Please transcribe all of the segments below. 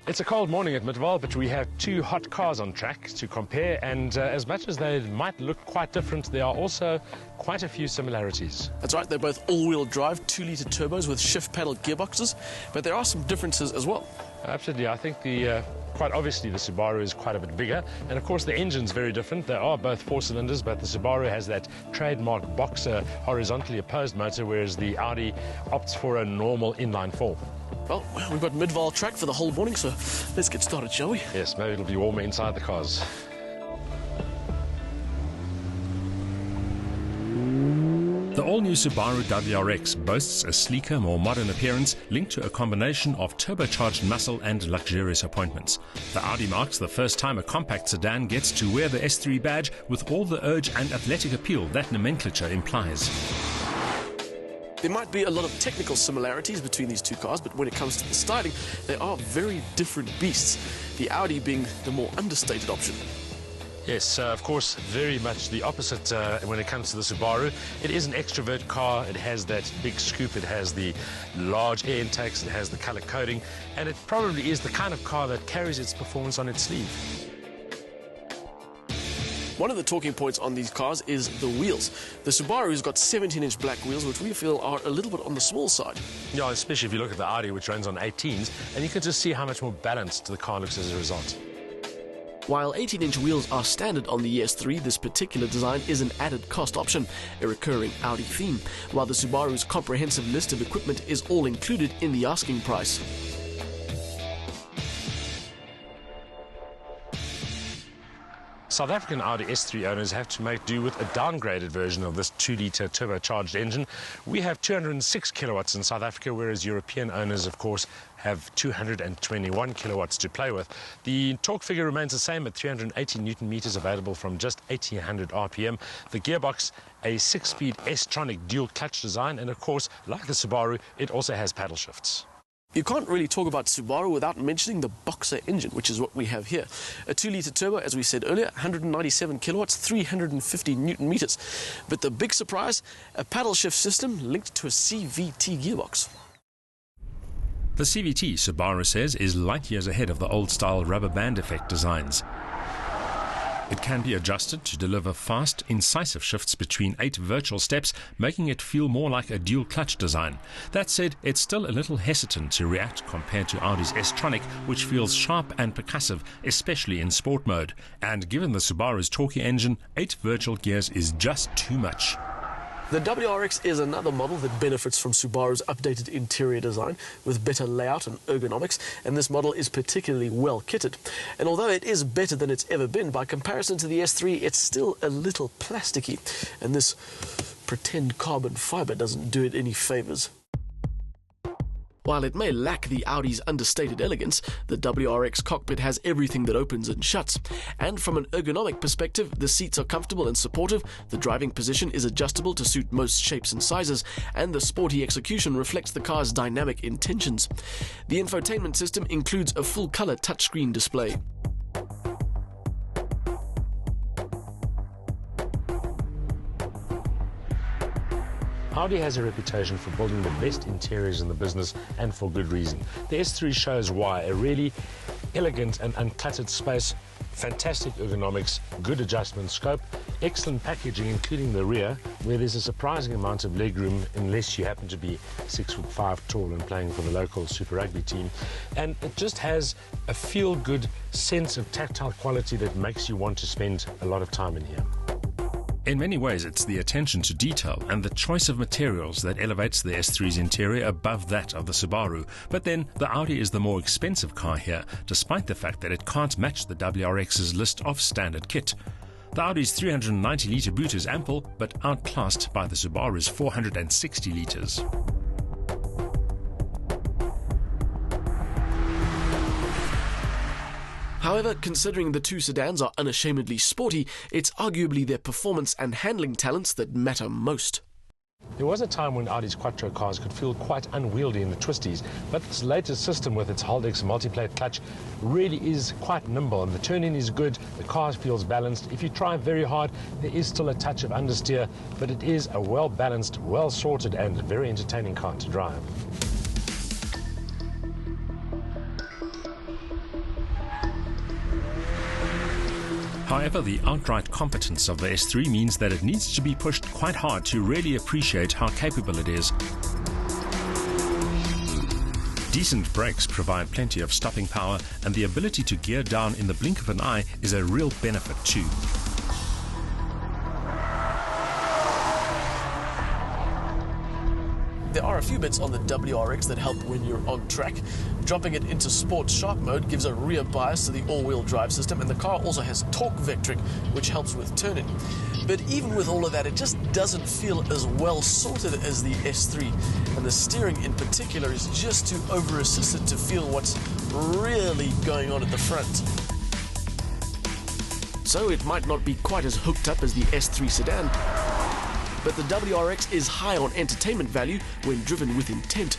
It's a cold morning at Midval, but we have two hot cars on track to compare, and as much as they might look quite different, there are also quite a few similarities. That's right, they're both all-wheel drive, 2-litre turbos with shift pedal gearboxes, but there are some differences as well. Absolutely, I think quite obviously the Subaru is quite a bit bigger, and of course the engine's very different. They are both 4 cylinders, but the Subaru has that trademark boxer horizontally opposed motor, whereas the Audi opts for a normal inline 4. Well, we've got Midval track for the whole morning, so let's get started, shall we? Yes, maybe it'll be warmer inside the cars. The all-new Subaru WRX boasts a sleeker, more modern appearance linked to a combination of turbocharged muscle and luxurious appointments. The Audi marks the first time a compact sedan gets to wear the S3 badge with all the urge and athletic appeal that nomenclature implies. There might be a lot of technical similarities between these two cars, but when it comes to the styling, they are very different beasts, the Audi being the more understated option. Yes, of course, very much the opposite when it comes to the Subaru. It is an extrovert car. It has that big scoop. It has the large air intakes. It has the color coding. And it probably is the kind of car that carries its performance on its sleeve. One of the talking points on these cars is the wheels. The Subaru's got 17-inch black wheels, which we feel are a little bit on the small side. Yeah, especially if you look at the Audi, which runs on 18s, and you can just see how much more balanced the car looks as a result. While 18-inch wheels are standard on the S3, this particular design is an added cost option, a recurring Audi theme, while the Subaru's comprehensive list of equipment is all included in the asking price. South African Audi S3 owners have to make do with a downgraded version of this 2-litre turbocharged engine. We have 206 kilowatts in South Africa, whereas European owners, of course, have 221 kilowatts to play with. The torque figure remains the same at 380 newton meters, available from just 1800 RPM. The gearbox, a 6-speed S-tronic dual clutch design, and of course, like the Subaru, it also has paddle shifts. You can't really talk about Subaru without mentioning the Boxer engine, which is what we have here. A 2-litre turbo, as we said earlier, 197 kilowatts, 350 newton meters. But the big surprise, a paddle shift system linked to a CVT gearbox. The CVT, Subaru says, is light years ahead of the old-style rubber band effect designs. It can be adjusted to deliver fast, incisive shifts between 8 virtual steps, making it feel more like a dual-clutch design. That said, it's still a little hesitant to react compared to Audi's S-tronic, which feels sharp and percussive, especially in sport mode. And given the Subaru's torquey engine, 8 virtual gears is just too much. The WRX is another model that benefits from Subaru's updated interior design with better layout and ergonomics, and this model is particularly well kitted. And although it is better than it's ever been, by comparison to the S3, it's still a little plasticky, and this pretend carbon fiber doesn't do it any favors. While it may lack the Audi's understated elegance, the WRX cockpit has everything that opens and shuts. And from an ergonomic perspective, the seats are comfortable and supportive, the driving position is adjustable to suit most shapes and sizes, and the sporty execution reflects the car's dynamic intentions. The infotainment system includes a full-color touchscreen display. Audi has a reputation for building the best interiors in the business, and for good reason. The S3 shows why. A really elegant and uncluttered space, fantastic ergonomics, good adjustment scope, excellent packaging, including the rear, where there's a surprising amount of legroom, unless you happen to be 6'5" tall and playing for the local Super Rugby team. And it just has a feel-good sense of tactile quality that makes you want to spend a lot of time in here. In many ways, it's the attention to detail and the choice of materials that elevates the S3's interior above that of the Subaru. But then, the Audi is the more expensive car here, despite the fact that it can't match the WRX's list of standard kit. The Audi's 390-litre boot is ample, but outclassed by the Subaru's 460 litres. However, considering the two sedans are unashamedly sporty, it's arguably their performance and handling talents that matter most. There was a time when Audi's Quattro cars could feel quite unwieldy in the twisties, but this latest system with its Haldex multiplate clutch really is quite nimble, and the turn-in is good, the car feels balanced. If you try very hard, there is still a touch of understeer, but it is a well-balanced, well-sorted and very entertaining car to drive. However, the outright competence of the S3 means that it needs to be pushed quite hard to really appreciate how capable it is. Decent brakes provide plenty of stopping power, and the ability to gear down in the blink of an eye is a real benefit too. There are a few bits on the WRX that help when you're on track. Dropping it into Sport Sharp mode gives a rear bias to the all-wheel drive system, and the car also has torque vectoring, which helps with turning. But even with all of that, it just doesn't feel as well sorted as the S3, and the steering in particular is just too over-assisted to feel what's really going on at the front. So it might not be quite as hooked up as the S3 sedan, but the WRX is high on entertainment value when driven with intent.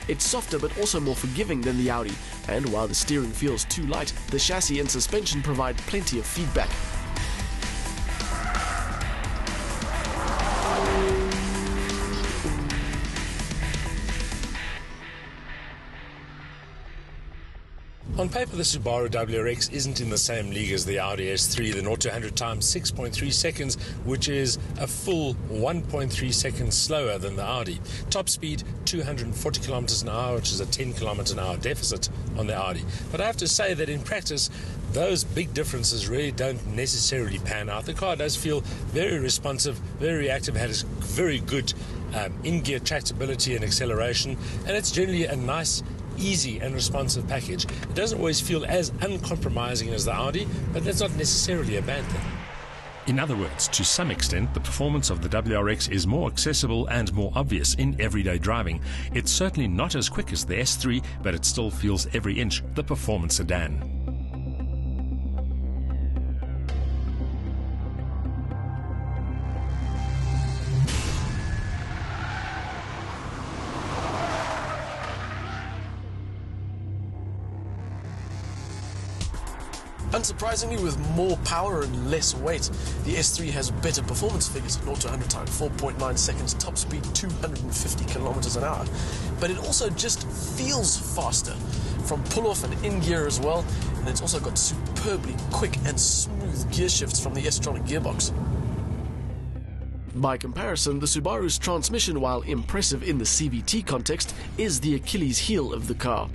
It's softer but also more forgiving than the Audi, and while the steering feels too light, the chassis and suspension provide plenty of feedback. On paper, the Subaru WRX isn't in the same league as the Audi S3, the 0 to 100 time 6.3 seconds, which is a full 1.3 seconds slower than the Audi. Top speed, 240 kilometers an hour, which is a 10 kilometers an hour deficit on the Audi. But I have to say that in practice, those big differences really don't necessarily pan out. The car does feel very responsive, very reactive, has very good in-gear tractability and acceleration, and it's generally a nice, easy and responsive package. It doesn't always feel as uncompromising as the Audi, but that's not necessarily a bad thing. In other words, to some extent, the performance of the WRX is more accessible and more obvious in everyday driving. It's certainly not as quick as the S3, but it still feels every inch the performance sedan. Unsurprisingly, with more power and less weight, the S3 has better performance figures, 0 to 100 time 4.9 seconds, top speed 250 kilometers an hour. But it also just feels faster, from pull-off and in-gear as well, and it's also got superbly quick and smooth gear shifts from the S-tronic gearbox. By comparison, the Subaru's transmission, while impressive in the CVT context, is the Achilles heel of the car.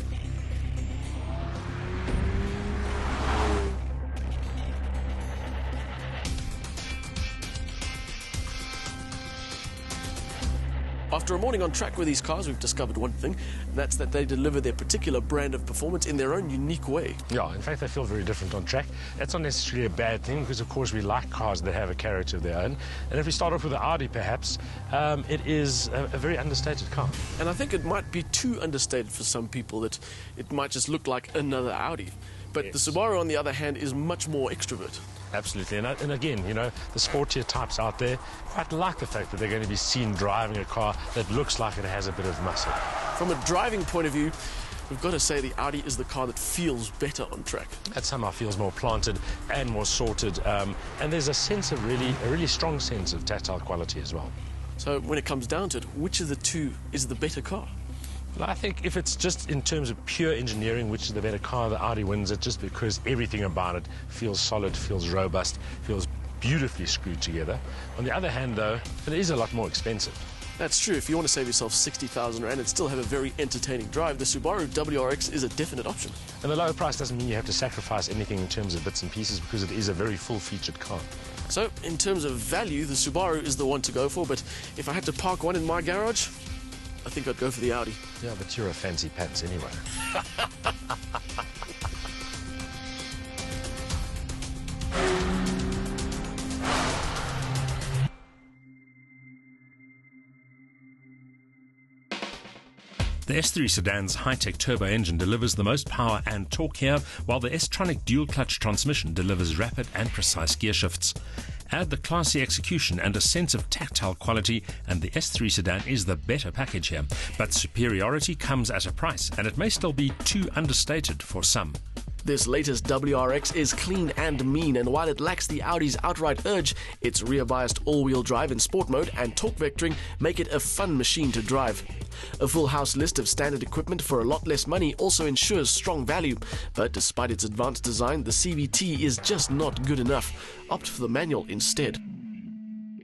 After a morning on track with these cars, we've discovered one thing, and that's that they deliver their particular brand of performance in their own unique way. Yeah, in fact, they feel very different on track. That's not necessarily a bad thing, because of course we like cars that have a character of their own. And if we start off with the Audi, perhaps, it is a very understated car. And I think it might be too understated for some people, that it might just look like another Audi. But yes, the Subaru, on the other hand, is much more extrovert. Absolutely, and again, you know, the sportier types out there quite like the fact that they're going to be seen driving a car that looks like it has a bit of muscle. From a driving point of view, we've got to say the Audi is the car that feels better on track. That somehow feels more planted and more sorted, and there's a sense of a really strong sense of tactile quality as well. So when it comes down to it, which of the two is the better car? Well, I think if it's just in terms of pure engineering, which is the better car, the Audi wins it, just because everything about it feels solid, feels robust, feels beautifully screwed together. On the other hand, though, it is a lot more expensive. That's true. If you want to save yourself 60,000 Rand and still have a very entertaining drive, the Subaru WRX is a definite option. And the lower price doesn't mean you have to sacrifice anything in terms of bits and pieces, because it is a very full-featured car. So, in terms of value, the Subaru is the one to go for, but if I had to park one in my garage, I think I'd go for the Audi. Yeah, but you're a fancy pants anyway. The S3 sedan's high-tech turbo engine delivers the most power and torque here, while the S-tronic dual-clutch transmission delivers rapid and precise gear shifts. Add the classy execution and a sense of tactile quality, and the S3 sedan is the better package here. But superiority comes at a price, and it may still be too understated for some. This latest WRX is clean and mean, and while it lacks the Audi's outright urge, its rear-biased all-wheel drive in sport mode and torque vectoring make it a fun machine to drive. A full house list of standard equipment for a lot less money also ensures strong value, but despite its advanced design, the CVT is just not good enough. Opt for the manual instead.